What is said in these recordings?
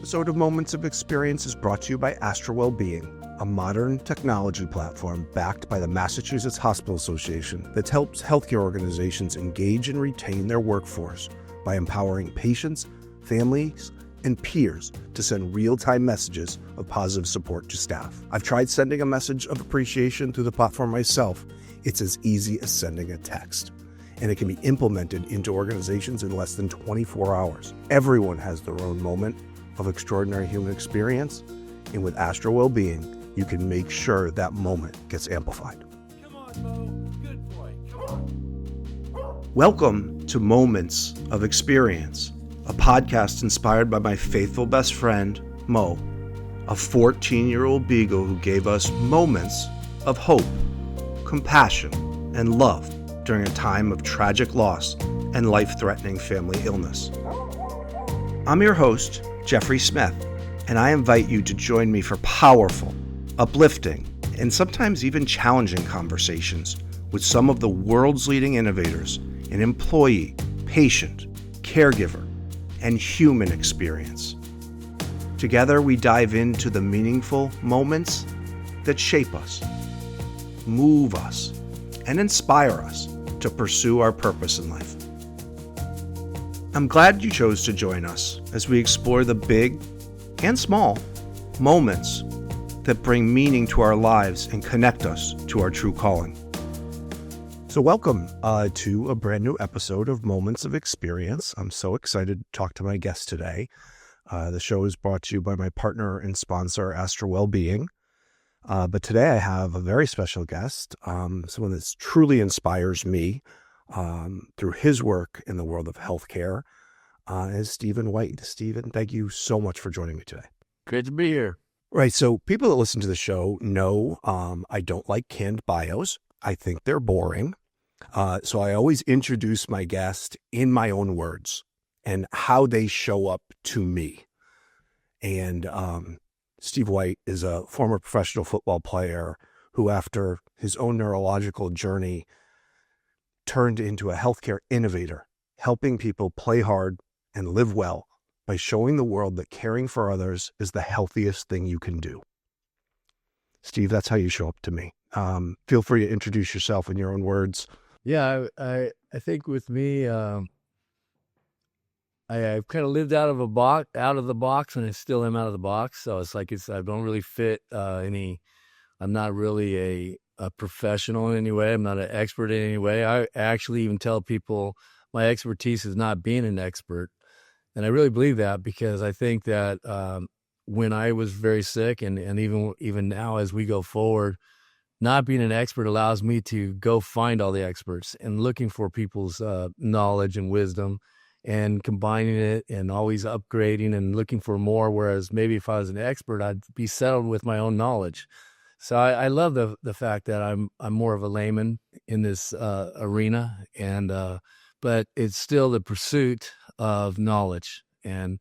episode of Moments of Experience is brought to you by Astra Wellbeing, a modern technology platform backed by the Massachusetts Hospital Association that helps healthcare organizations engage and retain their workforce by empowering patients, families, and peers to send real-time messages of positive support to staff. I've tried sending a message of appreciation through the platform myself. It's as easy as sending a text, and it can be implemented into organizations in less than 24 hours. Everyone has their own moment of extraordinary human experience, and with Astra Wellbeing, you can make sure that moment gets amplified. Come on, Mo. Good boy. Come on. Welcome to Moments of Experience, a podcast inspired by my faithful best friend, Mo, a 14-year-old beagle who gave us moments of hope, compassion, and love during a time of tragic loss and life-threatening family illness. I'm your host, Jeffrey Smith, and I invite you to join me for powerful, uplifting, and sometimes even challenging conversations with some of the world's leading innovators in employee, patient, caregiver, and human experience. Together, we dive into the meaningful moments that shape us, move us, and inspire us to pursue our purpose in life. I'm glad you chose to join us as we explore the big and small moments that bring meaning to our lives and connect us to our true calling. So welcome to a brand new episode of Moments of Experience. I'm so excited to talk to my guest today. The show is brought to you by my partner and sponsor, Astra Wellbeing. But today I have a very special guest, someone that truly inspires me through his work in the world of healthcare, is Stephen White. Stephen, thank you so much for joining me today. Great to be here. Right. So people that listen to the show know I don't like canned bios. I think they're boring. So I always introduce my guest in my own words and how they show up to me. And Steve White is a former professional football player who, after his own neurological journey, turned into a healthcare innovator, helping people play hard and live well by showing the world that caring for others is the healthiest thing you can do. Steve, that's how you show up to me. Feel free to introduce yourself in your own words. Yeah, I think with me, I've kind of lived out of the box, and I still am out of the box. So it's like I don't really fit I'm not really a professional in any way. I'm not an expert in any way. I actually even tell people my expertise is not being an expert. And I really believe that, because I think that when I was very sick and even now as we go forward, not being an expert allows me to go find all the experts and looking for people's knowledge and wisdom and combining it and always upgrading and looking for more. Whereas maybe if I was an expert, I'd be settled with my own knowledge. So I love the fact that I'm more of a layman in this arena, and but it's still the pursuit of knowledge. And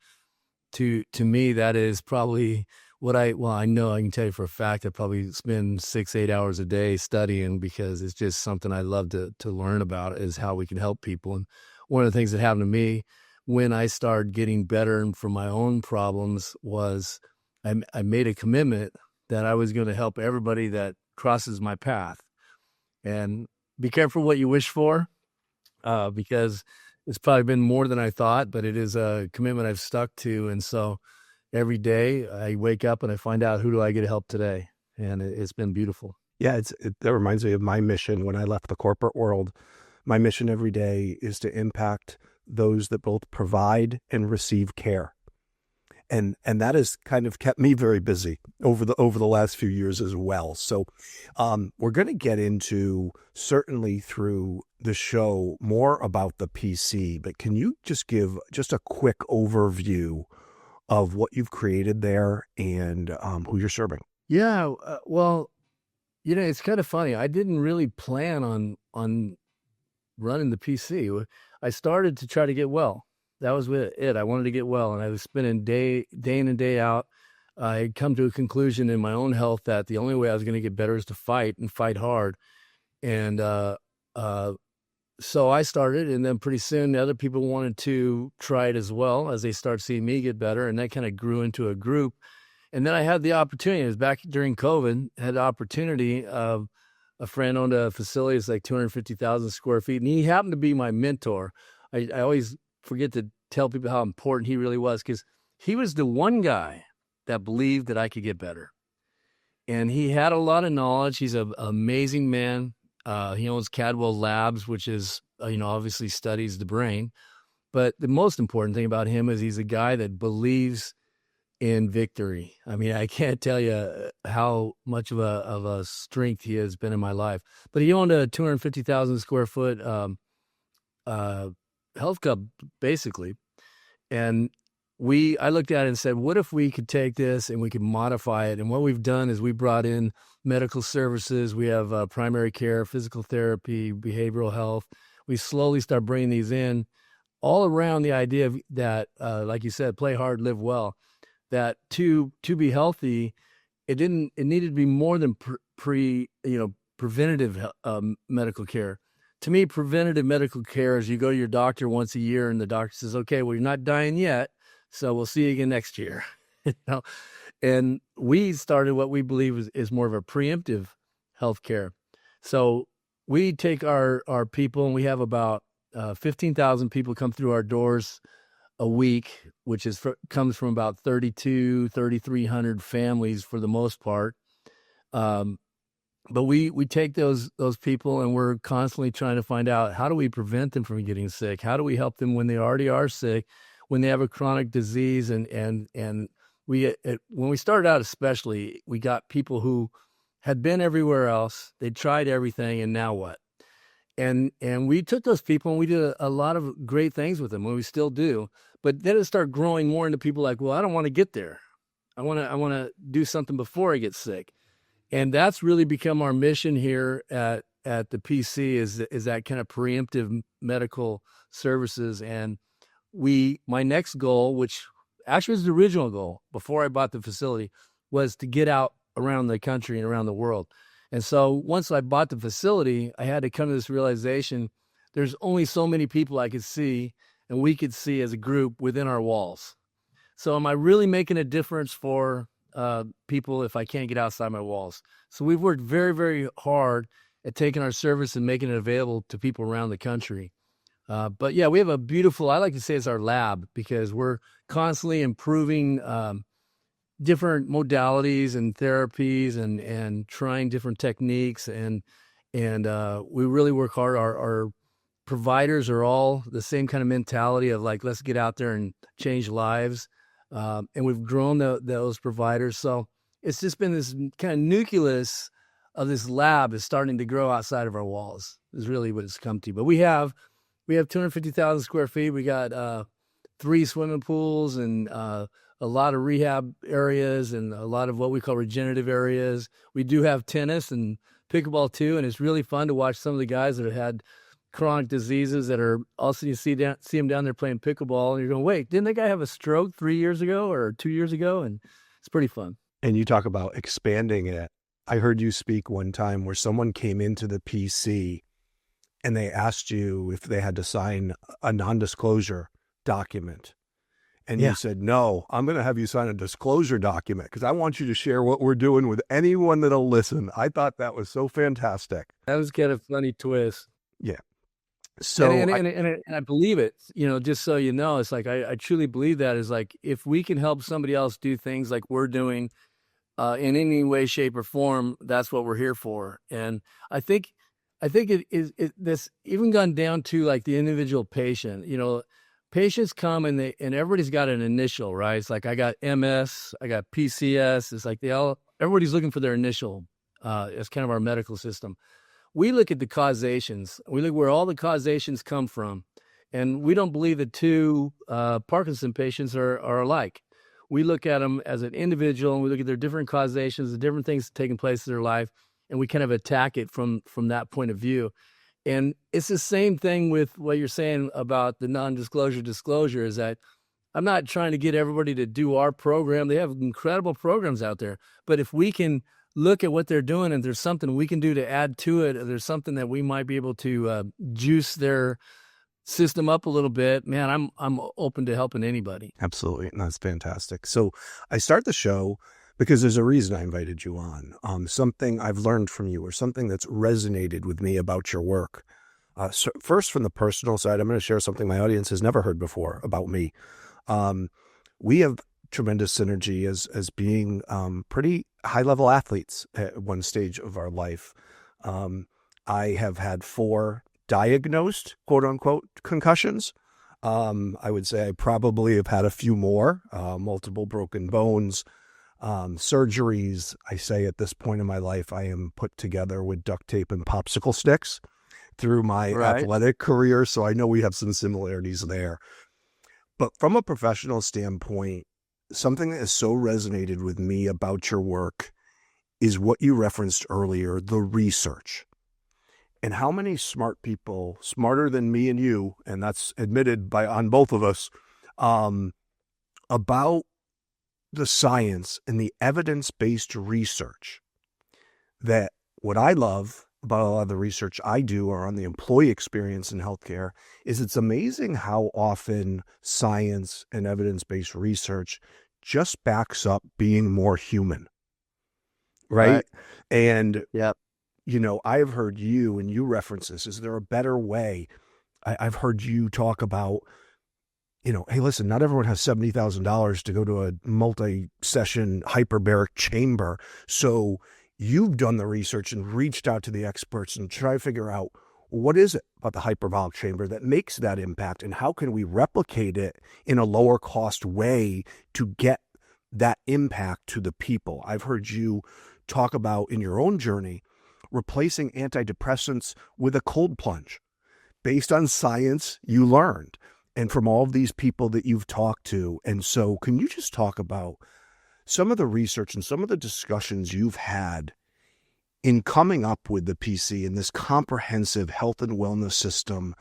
to me, that is probably what I know I can tell you for a fact I probably spend 6-8 hours a day studying, because it's just something I love to learn about, is how we can help people. And one of the things that happened to me when I started getting better from my own problems was I made a commitment that I was going to help everybody that crosses my path. And be careful what you wish for, because it's probably been more than I thought, but it is a commitment I've stuck to. And so every day I wake up and I find out, who do I get to help today? And it's been beautiful. Yeah, that reminds me of my mission when I left the corporate world. My mission every day is to impact those that both provide and receive care. And that has kind of kept me very busy over the last few years as well. So we're going to get into, certainly through the show, more about the PC, but can you just give just a quick overview of what you've created there and who you're serving? Yeah, well, it's kind of funny. I didn't really plan on running the PC. I started to try to get well. That was it. I wanted to get well, and I was spending day in and day out. I had come to a conclusion in my own health that the only way I was going to get better is to fight and fight hard. And so I started, and then pretty soon other people wanted to try it as well as they start seeing me get better. And that kind of grew into a group. And then I had the opportunity, it was back during COVID, had the opportunity of a friend owned a facility. It's like 250,000 square feet. And he happened to be my mentor. I always forget to tell people how important he really was, because he was the one guy that believed that I could get better. And he had a lot of knowledge. He's an amazing man. He owns Cadwell Labs, which is, obviously studies the brain. But the most important thing about him is he's a guy that believes in victory. I mean, I can't tell you how much of a strength he has been in my life. But he owned a 250,000 square foot health club, basically. And I looked at it and said, what if we could take this and we could modify it? And what we've done is we brought in medical services. We have primary care, physical therapy, behavioral health. We slowly start bringing these in all around the idea of that, like you said, play hard, live well. That to be healthy, it needed to be more than preventative medical care. To me, preventative medical care is you go to your doctor once a year and the doctor says, okay, well, you're not dying yet, so we'll see you again next year. And we started what we believe is more of a preemptive healthcare. So we take our people, and we have about 15,000 people come through our doors a week, which comes from about 3,300 families for the most part. But we take those people, and we're constantly trying to find out, how do we prevent them from getting sick? How do we help them when they already are sick, when they have a chronic disease? And when we started out, especially, we got people who had been everywhere else. They tried everything, and now what? And we took those people and we did a lot of great things with them, and we still do. But then it started growing more into people like, well, I don't want to get there. I want to do something before I get sick. And that's really become our mission here at the PC is that kind of preemptive medical services. And my next goal, which actually was the original goal before I bought the facility, was to get out around the country and around the world. And so once I bought the facility, I had to come to this realization, there's only so many people I could see and we could see as a group within our walls. So am I really making a difference for people if I can't get outside my walls? So we've worked very, very hard at taking our service and making it available to people around the country. But yeah, we have a beautiful, I like to say it's our lab, because we're constantly improving different modalities and therapies and trying different techniques. And we really work hard. Our providers are all the same kind of mentality of like, let's get out there and change lives. And we've grown those providers. So it's just been this kind of nucleus of this lab is starting to grow outside of our walls is really what it's come to. But we have 250,000 square feet. We got 3 swimming pools and a lot of rehab areas and a lot of what we call regenerative areas. We do have tennis and pickleball too, and it's really fun to watch some of the guys that have had chronic diseases that are also, you see them down there playing pickleball, and you're going, wait, didn't that guy have a stroke 3 years ago or 2 years ago? And it's pretty fun. And you talk about expanding it. I heard you speak one time where someone came into the PC and they asked you if they had to sign a non-disclosure document. And you said, no, I'm going to have you sign a disclosure document because I want you to share what we're doing with anyone that'll listen. I thought that was so fantastic. That was kind of a funny twist. Yeah. So and I believe it, just so you know, it's like, I truly believe that is like, if we can help somebody else do things like we're doing in any way, shape or form, that's what we're here for. And I think it is this even gone down to like the individual patient, patients come and everybody's got an initial, right? It's like, I got MS, I got PCS. It's like everybody's looking for their initial. It's kind of our medical system. We look at the causations. We look where all the causations come from. And we don't believe that 2 Parkinson patients are alike. We look at them as an individual, and we look at their different causations, the different things taking place in their life, and we kind of attack it from that point of view. And it's the same thing with what you're saying about the non-disclosure disclosure, is that I'm not trying to get everybody to do our program. They have incredible programs out there. But if we can look at what they're doing, and there's something we can do to add to it, or there's something that we might be able to juice their system up a little bit, man, I'm open to helping anybody. Absolutely. And that's fantastic. So I start the show because there's a reason I invited you on. Something I've learned from you, or something that's resonated with me about your work. So first, from the personal side, I'm going to share something my audience has never heard before about me. We have tremendous synergy as being pretty high-level athletes at one stage of our life. I have had 4 diagnosed, quote-unquote, concussions. I would say I probably have had a few more, multiple broken bones, surgeries. I say at this point in my life, I am put together with duct tape and popsicle sticks through my athletic career. So I know we have some similarities there. But from a professional standpoint, something that has so resonated with me about your work is what you referenced earlier, the research. And how many smart people, smarter than me and you, and that's admitted on both of us, about the science and the evidence-based research, that what I love about a lot of the research I do, or on the employee experience in healthcare, is it's amazing how often science and evidence-based research just backs up being more human, right? And yep. You know, I've heard you, and you reference this, is there a better way? I've heard you talk about, you know, hey, listen, not everyone has $70,000 to go to a multi-session hyperbaric chamber. So you've done the research and reached out to the experts and try to figure out, what is it about the hyperbaric chamber that makes that impact, and how can we replicate it in a lower cost way to get that impact to the people? I've heard you talk about, in your own journey, replacing antidepressants with a cold plunge based on science you learned and from all of these people that you've talked to. And so can you just talk about some of the research and some of the discussions you've had in coming up with the PC and this comprehensive health and wellness system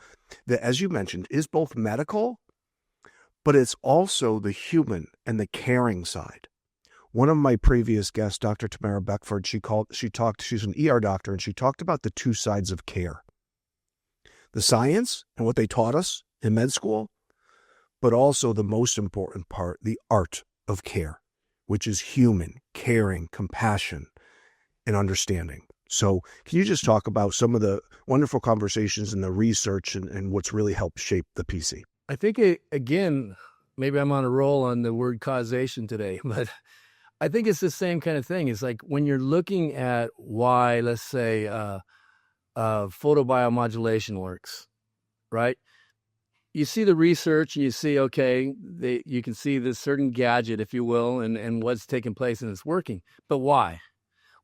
that, as you mentioned, is both medical, but it's also the human and the caring side? One of my previous guests, Dr. Tamara Beckford, she's an ER doctor, and she talked about the 2 sides of care. The science and what they taught us in med school, but also the most important part, the art of care, which is human, caring, compassion, and understanding. So can you just talk about some of the wonderful conversations and the research and what's really helped shape the PC? I think, again, maybe I'm on a roll on the word causation today, but I think it's the same kind of thing. It's like when you're looking at why, let's say, photobiomodulation works, right? You see the research, and you see, okay, you can see this certain gadget, if you will, and what's taking place, and it's working. But why?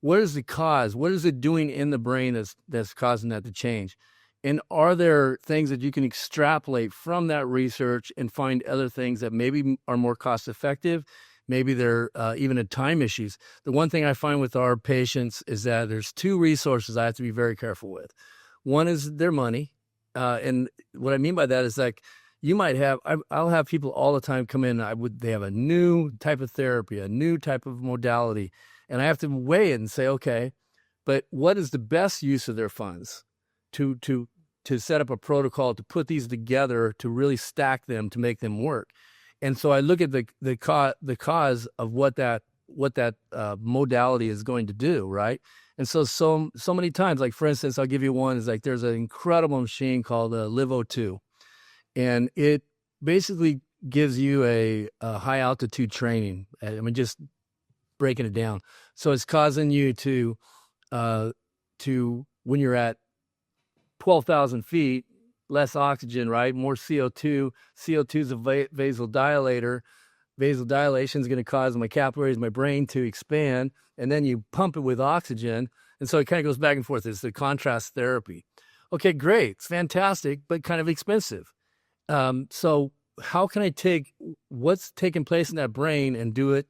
What is the cause? What is it doing in the brain that's causing that to change? And are there things that you can extrapolate from that research and find other things that maybe are more cost effective? Maybe they're even at time issues. The one thing I find with our patients is that there's 2 resources I have to be very careful with. One is their money. And what I mean by that is, like, you might have, I'll have people all the time come in, they have a new type of therapy, a new type of modality. And I have to weigh it and say, okay, but what is the best use of their funds to set up a protocol to put these together to really stack them to make them work? And so I look at the cause of what that modality is going to do, right? And so many times, like, for instance, I'll give you one, is like, there's an incredible machine called LiveO2, and it basically gives you a high altitude training. I mean, just breaking it down. So it's causing you to when you're at 12,000 feet, less oxygen, right? More CO2. CO2 is a vasodilator. Vasodilation is going to cause my capillaries, my brain to expand, and then you pump it with oxygen. And so it kind of goes back and forth. It's the contrast therapy. Okay, great. It's fantastic, but kind of expensive. So how can I take what's taking place in that brain and do it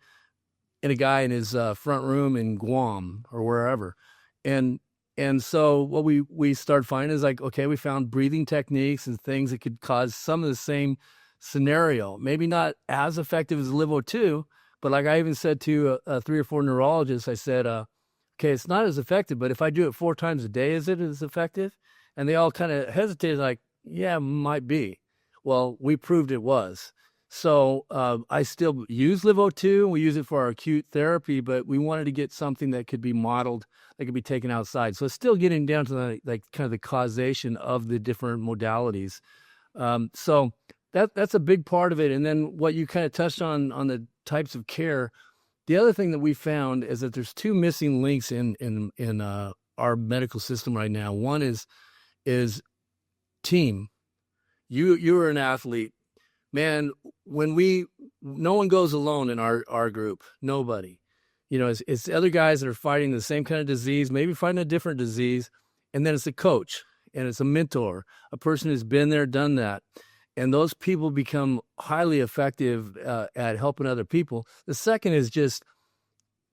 in a guy in his front room in Guam or wherever? And so what we started finding is, like, okay, we found breathing techniques and things that could cause some of the same scenario. Maybe not as effective as LiveO2, but like I even said to 3 or 4 neurologists, I said, okay, it's not as effective, but if I do it 4 times a day, is it as effective? And they all kind of hesitated, like, yeah, might be. Well, we proved it was. So I still use LiveO2. We use it for our acute therapy, but we wanted to get something that could be modeled, that could be taken outside. So it's still getting down to the, like, kind of the causation of the different modalities. So that's a big part of it. And then what you kind of touched on the types of care. The other thing that we found is that there's 2 missing links in our medical system right now. One is team. You were an athlete, man. No one goes alone in our group. Nobody. It's other guys that are fighting the same kind of disease, maybe fighting a different disease, and then it's a coach and it's a mentor, a person who's been there, done that. And those people become highly effective at helping other people. The second is just,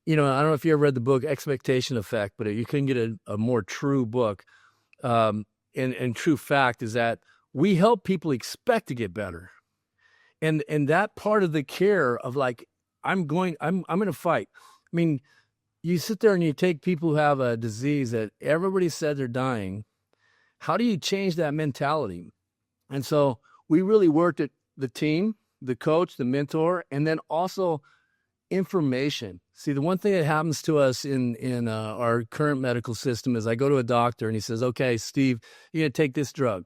I don't know if you ever read the book Expectation Effect, but you couldn't get a more true book. And true fact is that we help people expect to get better. And that part of the care of, like, I'm going to fight. I mean, you sit there and you take people who have a disease that everybody said they're dying. How do you change that mentality? And so we really worked at the team, the coach, the mentor, and then also information. See, the one thing that happens to us in our current medical system is I go to a doctor and he says, okay, Steve, you're going to take this drug.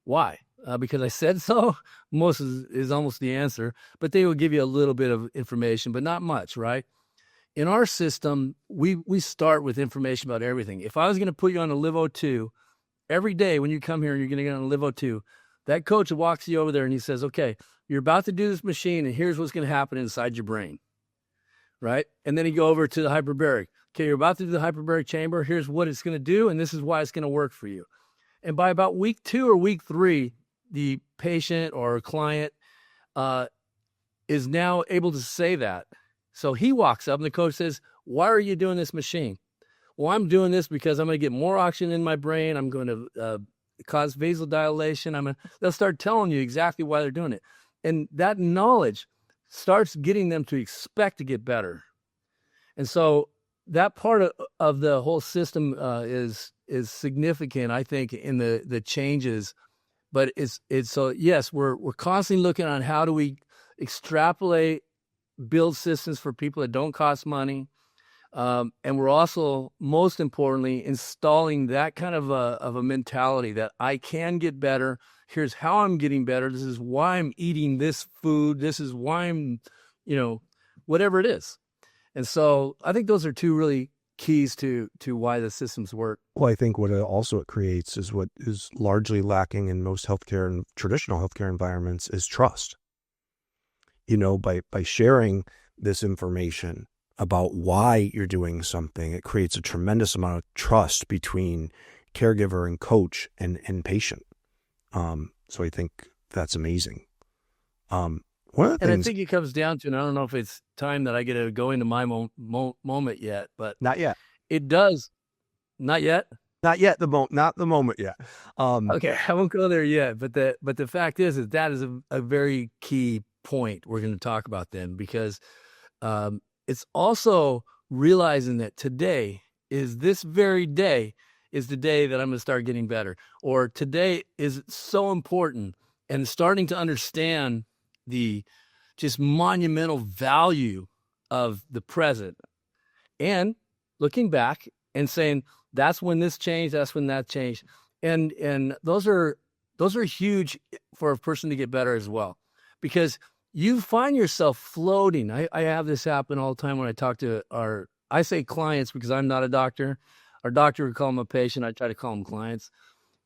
Why? Because I said so? Most is almost the answer, but they will give you a little bit of information, but not much, right? In our system, we start with information about everything. If I was going to put you on a LiveO2, every day when you come here and you're going to get on a LiveO2, that coach walks you over there and he says, okay, you're about to do this machine and here's what's going to happen inside your brain, right? And then you go over to the hyperbaric. Okay, you're about to do the hyperbaric chamber. Here's what it's going to do, and this is why it's going to work for you. And by about week 2 or week 3, the patient or client is now able to say that. So he walks up and the coach says, why are you doing this machine? Well, I'm doing this because I'm going to get more oxygen in my brain. I'm going to cause vasodilation. They'll start telling you exactly why they're doing it. And that knowledge starts getting them to expect to get better. And so that part of the whole system is significant, I think, in the changes. But it's so, yes, we're constantly looking on how do we extrapolate, build systems for people that don't cost money. And we're also, most importantly, installing that kind of a mentality that I can get better. Here's how I'm getting better. This is why I'm eating this food. This is why I'm, whatever it is. And so I think those are 2 really keys to why the systems work. Well, I think what it creates is what is largely lacking in most healthcare and traditional healthcare environments is trust. By sharing this information about why you're doing something, it creates a tremendous amount of trust between caregiver and coach and patient. So I think that's amazing. One of the things, I think it comes down to, and I don't know if it's time that I get to go into my moment yet, but not yet. It does. Not yet? Not yet. Not the moment yet. Okay, I won't go there yet. But the fact is that is a very key point we're going to talk about then, because it's also realizing that today is this very day is the day that I'm going to start getting better, or today is so important, and starting to understand the just monumental value of the present, and looking back and saying, that's when this changed, that's when that changed. And those are huge for a person to get better as well, because you find yourself floating. I have this happen all the time when I talk to I say clients because I'm not a doctor. Our doctor would call them a patient. I try to call them clients.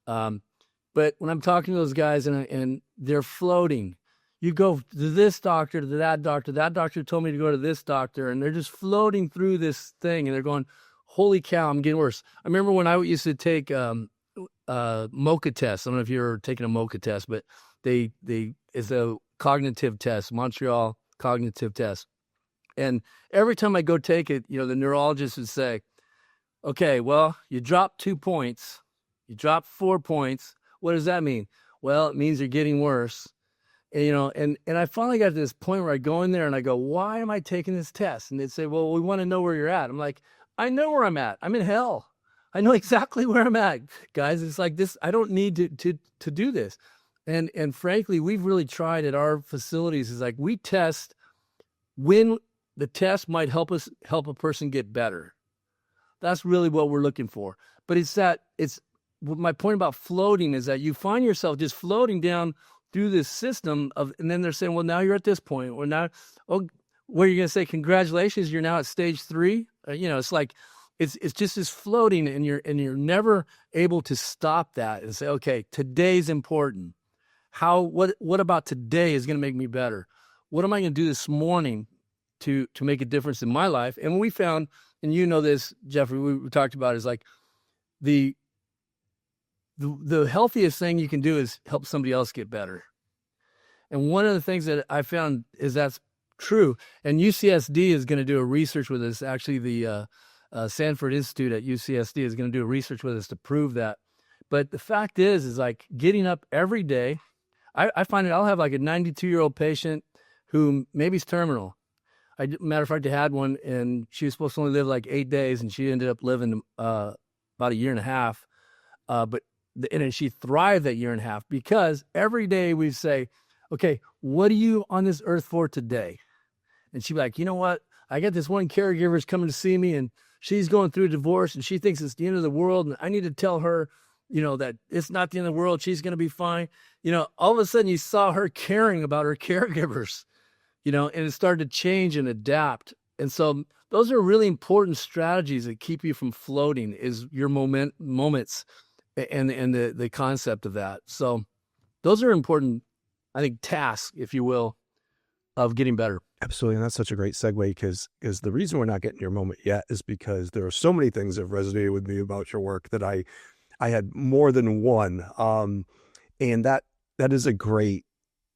But when I'm talking to those guys and they're floating, you go to this doctor, to that doctor told me to go to this doctor, and they're just floating through this thing, and they're going, holy cow, I'm getting worse. I remember when I used to take MOCA tests. I don't know if you're taking a MOCA test, but it's a cognitive test, Montreal cognitive test. And every time I go take it, the neurologist would say, okay, well, you dropped 2 points. You dropped 4 points. What does that mean? Well, it means you're getting worse. And I finally got to this point where I go in there and I go, why am I taking this test? And they'd say, well, we want to know where you're at. I'm like, I know where I'm at. I'm in hell. I know exactly where I'm at, guys. It's like this. I don't need to do this. And frankly, we've really tried at our facilities. Is like we test when the test might help a person get better. That's really what we're looking for. But it's my point about floating is that you find yourself just floating down through this system and then they're saying, well, now you're at this point, or now, where you're going to say, congratulations, you're now at stage 3. It's like, it's just this floating, and you're never able to stop that and say, okay, today's important. What about today is going to make me better? What am I going to do this morning to make a difference in my life? And we found, and you know this, Jeffrey, we talked about, is like the healthiest thing you can do is help somebody else get better. And one of the things that I found is that's true. And UCSD is going to do a research with us. Actually, the Sanford Institute at UCSD is going to do a research with us to prove that. But the fact is like getting up every day. I find I'll have like a 92-year-old patient who maybe is terminal. Matter of fact, I had one, and she was supposed to only live like 8 days, and she ended up living about a year and a half. And she thrived that year and a half because every day we say, okay, what are you on this earth for today? And she'd be like, you know what? I got this one caregiver's coming to see me, and she's going through a divorce, and she thinks it's the end of the world, and I need to tell her, that it's not the end of the world. She's going to be fine. All of a sudden you saw her caring about her caregivers, and it started to change and adapt. And so those are really important strategies that keep you from floating, is your moments and the concept of that. So those are important, I think, tasks, if you will, of getting better. Absolutely. And that's such a great segue because the reason we're not getting your moment yet is because there are so many things that have resonated with me about your work that I had more than one. And that is a great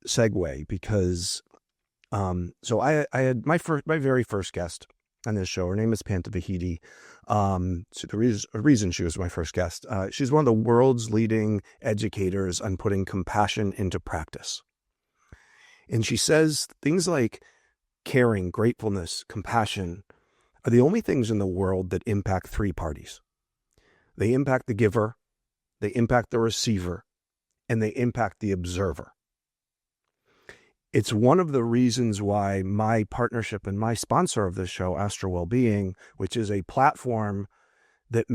segue because, so I had my very first guest on this show. Her name is Panta Vahidi. So the reason she was my first guest, she's one of the world's leading educators on putting compassion into practice. And she says things like caring, gratefulness, compassion are the only things in the world that impact 3 parties. They impact the giver, they impact the receiver, and they impact the observer. It's one of the reasons why my partnership and my sponsor of this show, Astral Wellbeing, which is a platform that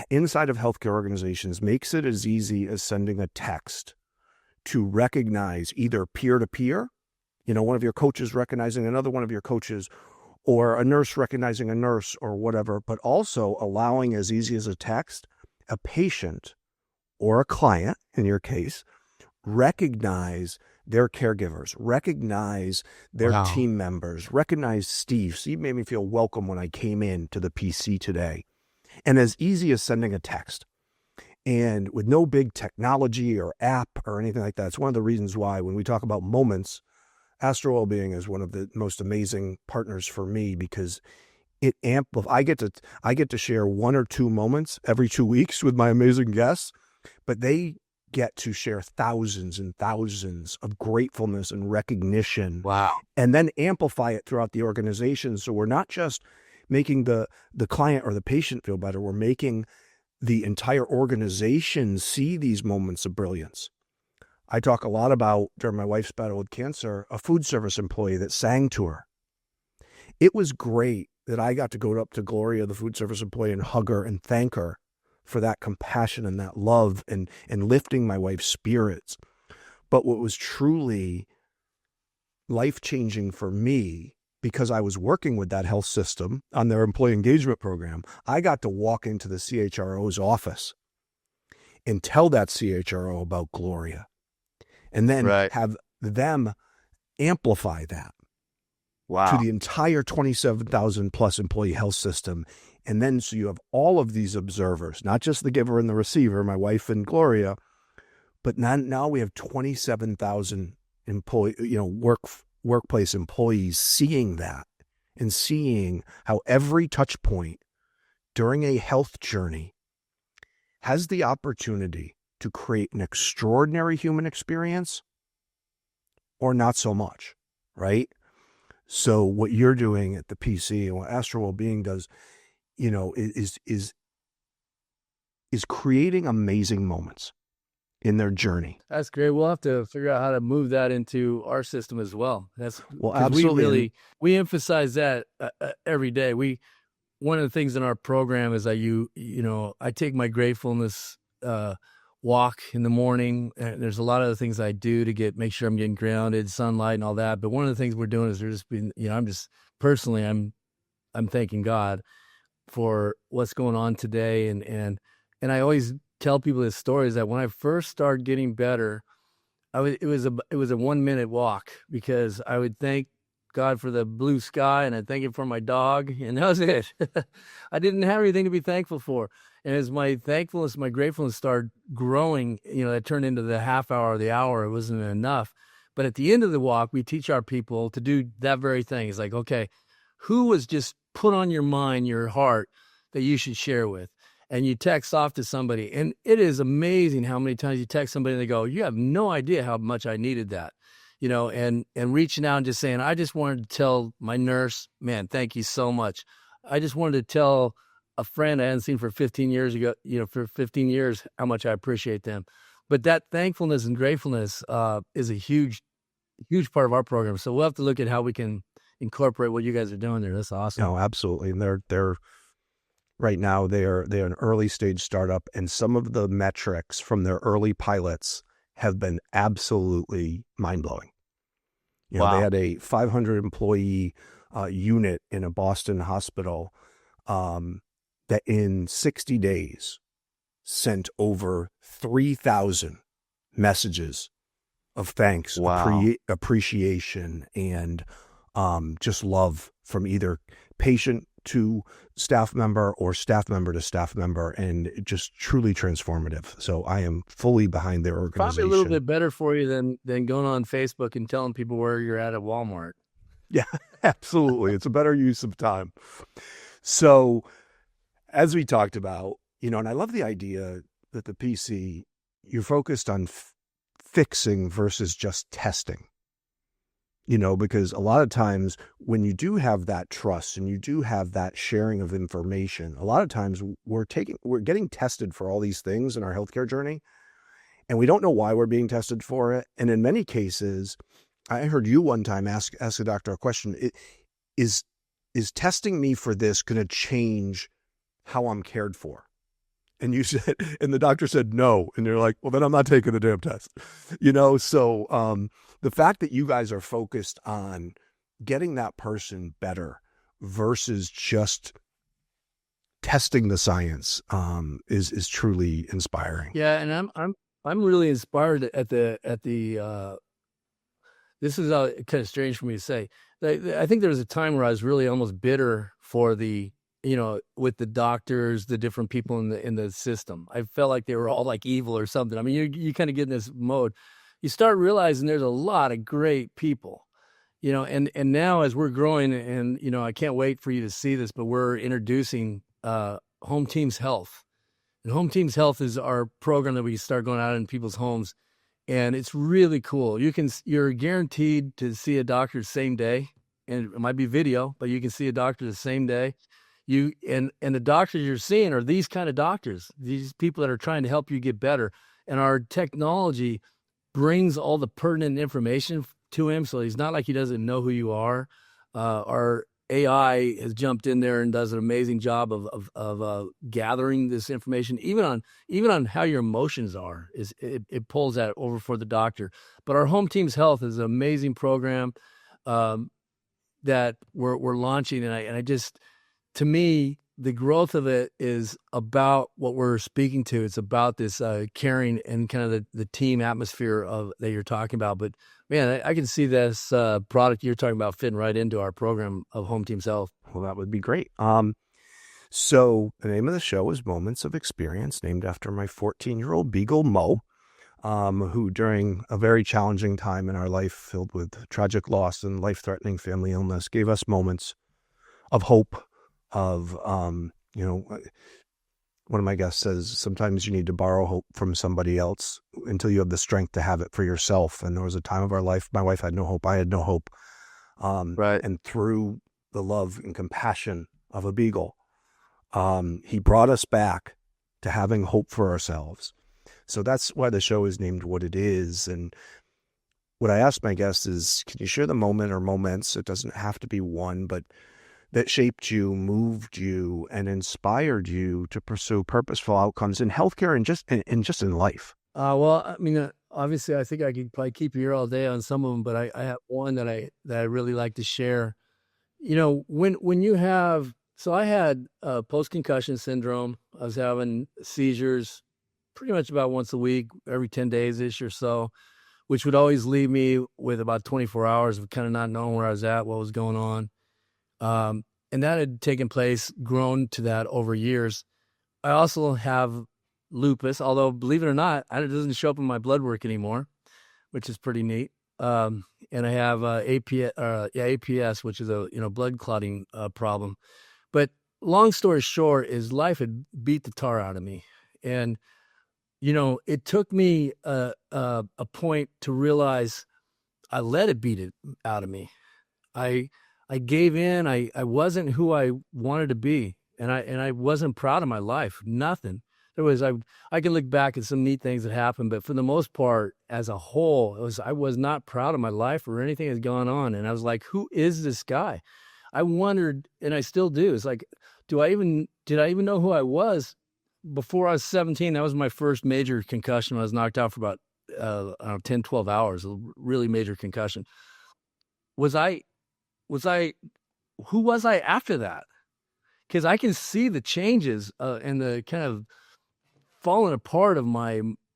inside of healthcare organizations makes it as easy as sending a text to recognize either peer-to-peer, one of your coaches recognizing another one of your coaches, or a nurse recognizing a nurse or whatever, but also allowing, as easy as a text, a patient or a client, in your case, recognize their caregivers, recognize their team members, recognize Steve. Steve made me feel welcome when I came in to the PC today. And as easy as sending a text. And with no big technology or app or anything like that. It's one of the reasons why when we talk about moments, Astral Wellbeing is one of the most amazing partners for me because it I get to share 1 or 2 moments every 2 weeks with my amazing guests, but they get to share thousands and thousands of gratefulness and recognition. Wow. And then amplify it throughout the organization. So we're not just making the client or the patient feel better. We're making the entire organization see these moments of brilliance. I talk a lot about, during my wife's battle with cancer, a food service employee that sang to her. It was great that I got to go up to Gloria, the food service employee, and hug her and thank her for that compassion and that love and lifting my wife's spirits. But what was truly life-changing for me, because I was working with that health system on their employee engagement program, I got to walk into the CHRO's office and tell that CHRO about Gloria. And then have them amplify that to the entire 27,000 plus employee health system. And then so you have all of these observers, not just the giver and the receiver, my wife and Gloria, but now we have 27,000 workplace employees seeing that and seeing how every touch point during a health journey has the opportunity to create an extraordinary human experience or not so much, right? So what you're doing at the PC and what Astral Wellbeing does, is creating amazing moments in their journey. That's great. We'll have to figure out how to move that into our system as well. Absolutely. We emphasize that every day. One of the things in our program is I take my gratefulness walk in the morning. And there's a lot of the things I do to make sure I'm getting grounded, sunlight and all that. But one of the things we're doing is I'm thanking God for what's going on today. And I always tell people this story is that when I first started getting better, it was a 1 minute walk, because I would thank God for the blue sky and I'd thank him for my dog, and that was it. I didn't have anything to be thankful for. And as my thankfulness, my gratefulness started growing, it turned into the half hour or the hour. It wasn't enough. But at the end of the walk, we teach our people to do that very thing. It's like, okay, who was just put on your mind, your heart, that you should share with? And you text off to somebody. And it is amazing how many times you text somebody and they go, you have no idea how much I needed that. And reaching out and just saying, I just wanted to tell my nurse, man, thank you so much. I just wanted to tell a friend I hadn't seen for 15 years ago, for 15 years, how much I appreciate them. But that thankfulness and gratefulness is a huge, huge part of our program. So we'll have to look at how we can incorporate what you guys are doing there. That's awesome. No, absolutely. And they're right now they're an early stage startup, and some of the metrics from their early pilots have been absolutely mind blowing. Wow. They had a 500 employee unit in a Boston hospital that in 60 days sent over 3,000 messages of thanks, appreciation, and just love from either patient to staff member or staff member to staff member, and just truly transformative. So I am fully behind their organization. Probably a little bit better for you than going on Facebook and telling people where you're at Walmart. Yeah, absolutely. It's a better use of time. So as we talked about, and I love the idea that the PC, you're focused on fixing versus just testing. Because a lot of times when you do have that trust and you do have that sharing of information, a lot of times we're getting tested for all these things in our healthcare journey, and we don't know why we're being tested for it. And in many cases, I heard you one time ask a doctor a question: is testing me for this going to change how I'm cared for? And you said, and the doctor said no. And you're like, well, then I'm not taking the damn test. So the fact that you guys are focused on getting that person better versus just testing the science is truly inspiring. Yeah, and I'm really inspired at the this is kind of strange for me to say. I think there was a time where I was really almost bitter for with the doctors, the different people in the system. I felt like they were all like evil or something. I mean, you kind of get in this mode. You start realizing there's a lot of great people, and now as we're growing, and, I can't wait for you to see this, but we're introducing Home Teams Health. And Home Teams Health is our program that we start going out in people's homes. And it's really cool. You're guaranteed to see a doctor the same day, and it might be video, but you can see a doctor the same day. And the doctors you're seeing are these kind of doctors, these people that are trying to help you get better. And our technology brings all the pertinent information to him, so he's not like he doesn't know who you are. Our AI has jumped in there and does an amazing job of gathering this information, even on how your emotions are. It pulls that over for the doctor. But our Home Teams Health is an amazing program that we're launching, and I just, to me, the growth of it is about what we're speaking to. It's about this caring and kind of the team atmosphere that you're talking about. But man, I can see this product you're talking about fitting right into our program of Home Teams Health. Well, that would be great. So the name of the show is Moments of Experience, named after my 14-year-old beagle, Mo, who during a very challenging time in our life filled with tragic loss and life-threatening family illness gave us moments of hope, of, one of my guests says, sometimes you need to borrow hope from somebody else until you have the strength to have it for yourself. And there was a time of our life, my wife had no hope. I had no hope. Right. And through the love and compassion of a beagle, He brought us back to having hope for ourselves. So that's why the show is named what it is. And what I ask my guests is, can you share the moment or moments, it doesn't have to be one, but that shaped you, moved you, and inspired you to pursue purposeful outcomes in healthcare and just in life? Well, I mean, obviously, I think I could probably keep you here all day on some of them, but I have one that I really like to share. You know, when you have, so I had post-concussion syndrome. I was having seizures pretty much about once a week, every 10 days-ish or so, which would always leave me with about 24 hours of kind of not knowing where I was at, what was going on. And that had taken place, grown to that over years. I also have lupus, although believe it or not, it doesn't show up in my blood work anymore, which is pretty neat. And I have APS, which is a blood clotting problem. But long story short is life had beat the tar out of me, and it took me a point to realize I let it beat it out of me. I gave in. I wasn't who I wanted to be, and I wasn't proud of my life. Nothing. There was I can look back at some neat things that happened, but for the most part, as a whole, I was not proud of my life or anything that's gone on. And I was like, who is this guy? I wondered, and I still do. It's like, did I even know who I was before I was 17? That was my first major concussion. I was knocked out for about 10, 12 hours, a really major concussion. Who was I after that? Because I can see the changes and the kind of falling apart of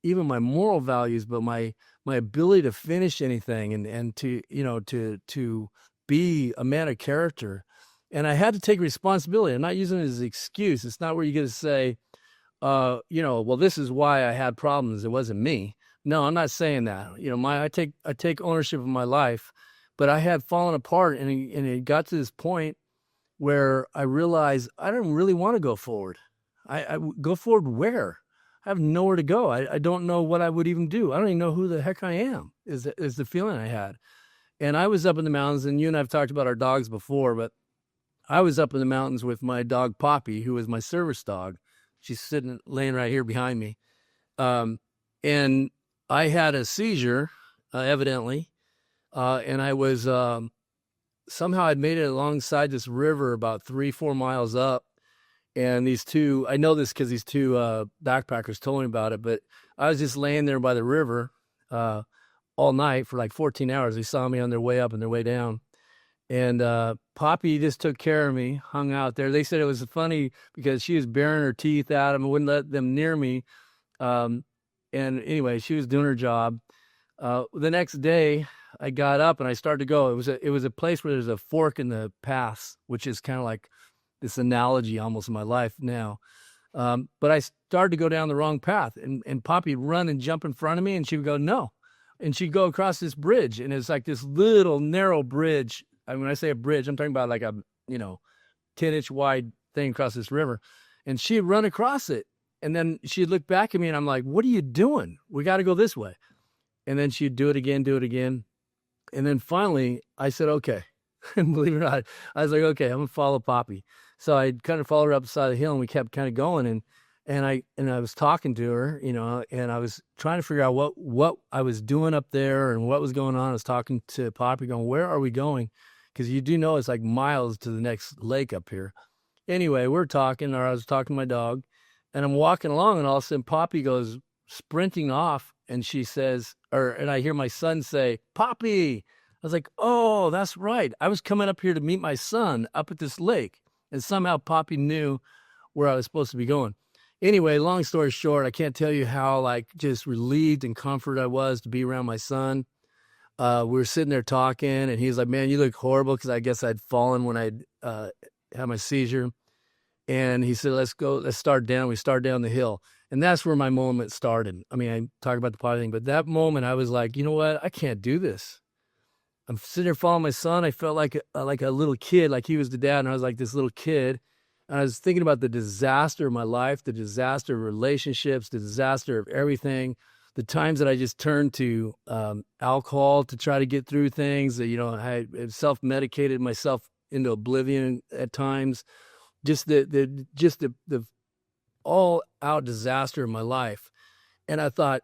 even my moral values, but my ability to finish anything and to be a man of character. And I had to take responsibility. I'm not using it as an excuse. It's not where you get to say, well, this is why I had problems. It wasn't me. No, I'm not saying that. I take ownership of my life, but I had fallen apart, and it got to this point where I realized I don't really want to go forward. I go forward where? I have nowhere to go. I don't know what I would even do. I don't even know who the heck I am, is the feeling I had. And I was up in the mountains, and you and I have talked about our dogs before, but I was up in the mountains with my dog Poppy, who was my service dog. She's laying right here behind me. And I had a seizure, evidently, and I was somehow I'd made it alongside this river about 3-4 miles up. And I know this because these two backpackers told me about it, but I was just laying there by the river all night for like 14 hours. They saw me on their way up and their way down. And Poppy just took care of me, hung out there. They said it was funny because she was baring her teeth at them and wouldn't let them near me. And anyway, she was doing her job. The next day, I got up and I started to go. It was a place where there's a fork in the path, which is kind of like this analogy almost in my life now. But I started to go down the wrong path, and Poppy would run and jump in front of me, and she would go, no. And she'd go across this bridge, and it's like this little narrow bridge. I mean, when I say a bridge, I'm talking about like a 10-inch wide thing across this river. And she'd run across it, and then she'd look back at me, and I'm like, what are you doing? We got to go this way. And then she'd do it again. And then finally, I said, okay. And believe it or not, I was like, okay, I'm going to follow Poppy. So I kind of followed her up the side of the hill, and we kept kind of going. And I was talking to her, and I was trying to figure out what I was doing up there and what was going on. I was talking to Poppy going, where are we going? Because you do know it's like miles to the next lake up here. Anyway, we're talking, or I was talking to my dog, and I'm walking along, and all of a sudden Poppy goes sprinting off, and she says, and I hear my son say, Poppy. I was like, oh, that's right. I was coming up here to meet my son up at this lake, and somehow Poppy knew where I was supposed to be going. Anyway, long story short, I can't tell you how just relieved and comforted I was to be around my son. We were sitting there talking, and he was like, man, you look horrible, because I guess I'd fallen when I'd had my seizure. And he said, let's start down. We started down the hill. And that's where my moment started. I mean, I talk about the potty thing, but that moment I was like, you know what? I can't do this. I'm sitting there following my son. I felt like a little kid, like he was the dad, and I was like this little kid. And I was thinking about the disaster of my life, the disaster of relationships, the disaster of everything, the times that I just turned to alcohol to try to get through things. I self-medicated myself into oblivion at times. just the all out disaster of my life. And I thought,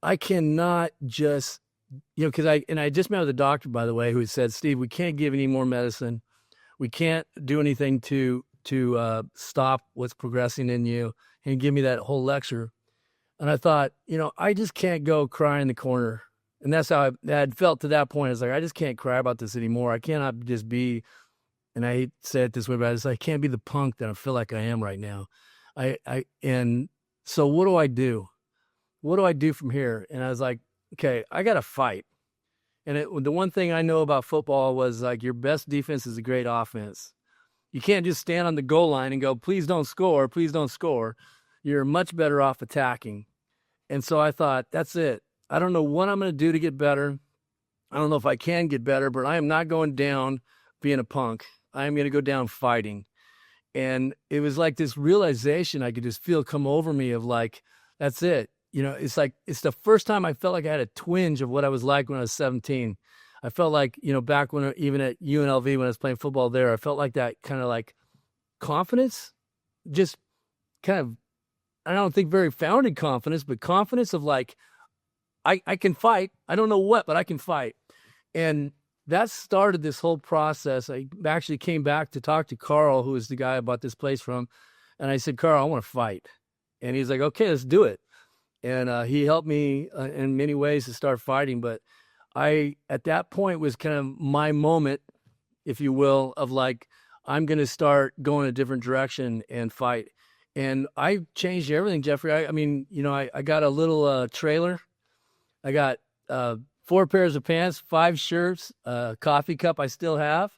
I cannot just, because I just met with a doctor, by the way, who said, Steve, we can't give any more medicine. We can't do anything to stop what's progressing in you. And he gave me that whole lecture. And I thought, I just can't go cry in the corner. And that's how I had felt to that point. It's like, I just can't cry about this anymore. I cannot just be, and I hate to say it this way, but I can't be the punk that I feel like I am right now. And so what do I do? What do I do from here? And I was like, okay, I got to fight. And the one thing I know about football was like, your best defense is a great offense. You can't just stand on the goal line and go, please don't score, please don't score. You're much better off attacking. And so I thought, that's it. I don't know what I'm going to do to get better. I don't know if I can get better, but I am not going down being a punk. I am going to go down fighting. And it was like this realization I could just feel come over me of like, that's it. It's like, it's the first time I felt like I had a twinge of what I was like when I was 17. I felt like, back when, even at UNLV, when I was playing football there, I felt like that kind of like confidence, just kind of, I don't think very founded confidence, but confidence of like, I can fight. I don't know what, but I can fight. And that started this whole process. I actually came back to talk to Carl, who is the guy I bought this place from. And I said, Carl, I want to fight. And he's like, okay, let's do it. And he helped me in many ways to start fighting. But at that point was kind of my moment, if you will, of like, I'm going to start going a different direction and fight. And I changed everything, Jeffrey. I got a little trailer. I got 4 pairs of pants, 5 shirts, a coffee cup I still have.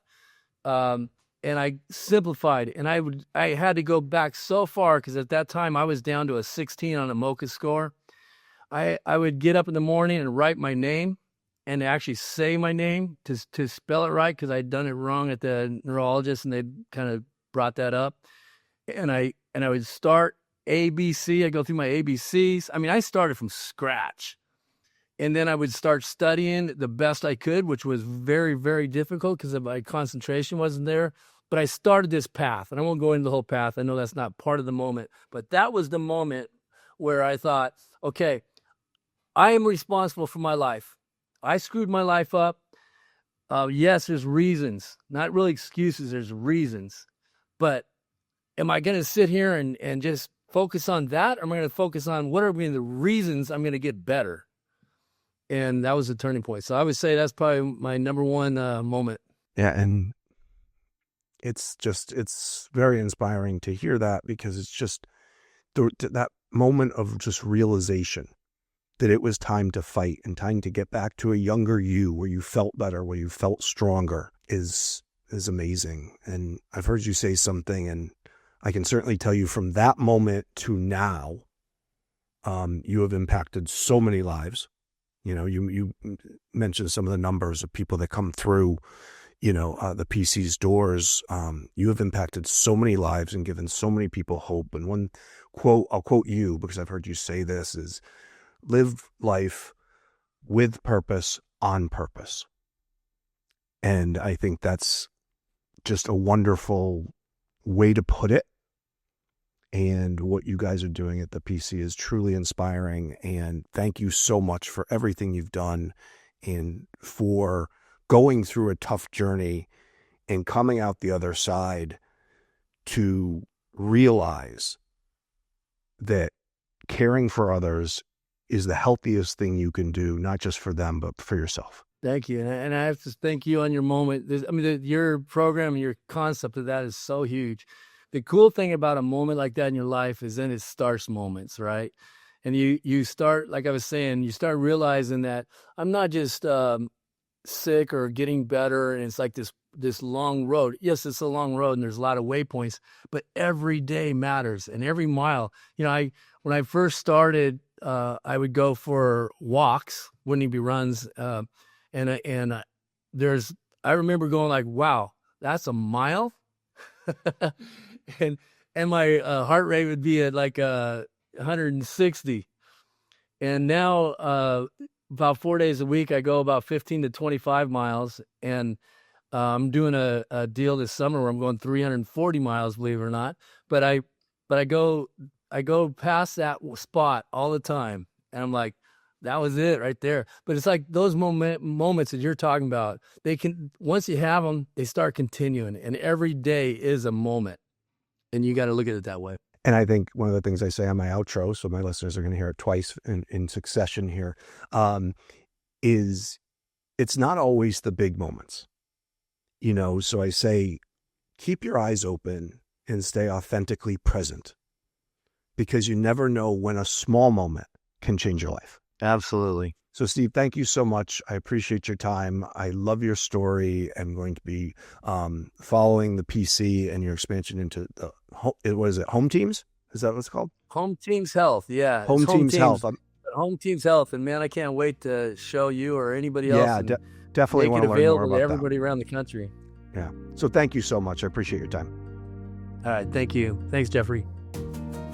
And I simplified. And I had to go back so far because at that time I was down to a 16 on a MOCA score. I would get up in the morning and write my name and actually say my name to spell it right because I'd done it wrong at the neurologist and they kind of brought that up. And I would start ABC. I go through my ABCs. I started from scratch. And then I would start studying the best I could, which was very, very difficult because my concentration wasn't there. But I started this path, and I won't go into the whole path. I know that's not part of the moment. But that was the moment where I thought, okay, I am responsible for my life. I screwed my life up. Yes, there's reasons, not really excuses. There's reasons. But am I going to sit here and just focus on that? Or am I going to focus on what are the reasons I'm going to get better? And that was the turning point. So I would say that's probably my number one moment. Yeah. And it's very inspiring to hear that because it's just that moment of just realization that it was time to fight and time to get back to a younger you where you felt better, where you felt stronger is amazing. And I've heard you say something, and I can certainly tell you from that moment to now, you have impacted so many lives. You mentioned some of the numbers of people that come through, the PC's doors. You have impacted so many lives and given so many people hope. And one quote, I'll quote you because I've heard you say this, is live life with purpose, on purpose. And I think that's just a wonderful way to put it. And what you guys are doing at the PC is truly inspiring. And thank you so much for everything you've done and for going through a tough journey and coming out the other side to realize that caring for others is the healthiest thing you can do, not just for them, but for yourself. Thank you. And I have to thank you on your moment. Your program, your concept of that is so huge. The cool thing about a moment like that in your life is then it starts moments, right? And you start, like I was saying, you start realizing that I'm not just sick or getting better, and it's like this long road. Yes, it's a long road, and there's a lot of waypoints, but every day matters, and every mile. When I first started, I would go for walks, wouldn't even be runs, I remember going like, wow, that's a mile. and my heart rate would be at like 160. And now about 4 days a week, I go about 15 to 25 miles. And I'm doing a deal this summer where I'm going 340 miles, believe it or not. But I go past that spot all the time, and I'm like, that was it right there. But it's like those moments that you're talking about. They can, once you have them, they start continuing, and every day is a moment, and you got to look at it that way. And I think one of the things I say on my outro, so my listeners are going to hear it twice in succession here, is it's not always the big moments. So I say, keep your eyes open and stay authentically present, because you never know when a small moment can change your life. Absolutely. So Steve, thank you so much. I appreciate your time. I love your story. I'm going to be following the PC and your expansion into what is it? Home Teams? Is that what it's called? Home Teams Health. Yeah. Home Teams Health. Home Teams Health. And man, I can't wait to show you or anybody else. Yeah, definitely want to learn more about that. Everybody around the country. Yeah. So thank you so much. I appreciate your time. All right. Thank you. Thanks, Jeffrey.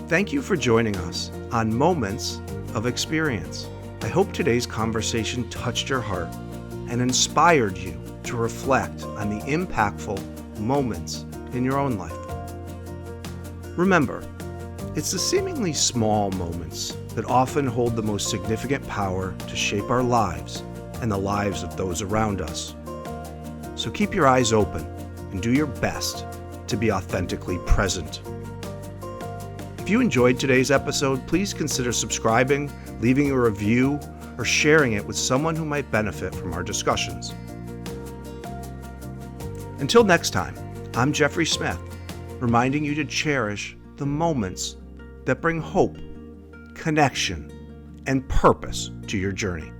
Thank you for joining us on Moments of Experience. I hope today's conversation touched your heart and inspired you to reflect on the impactful moments in your own life. Remember, it's the seemingly small moments that often hold the most significant power to shape our lives and the lives of those around us. So keep your eyes open and do your best to be authentically present. If you enjoyed today's episode, please consider subscribing, leaving a review, or sharing it with someone who might benefit from our discussions. Until next time, I'm Jeffrey Smith, reminding you to cherish the moments that bring hope, connection, and purpose to your journey.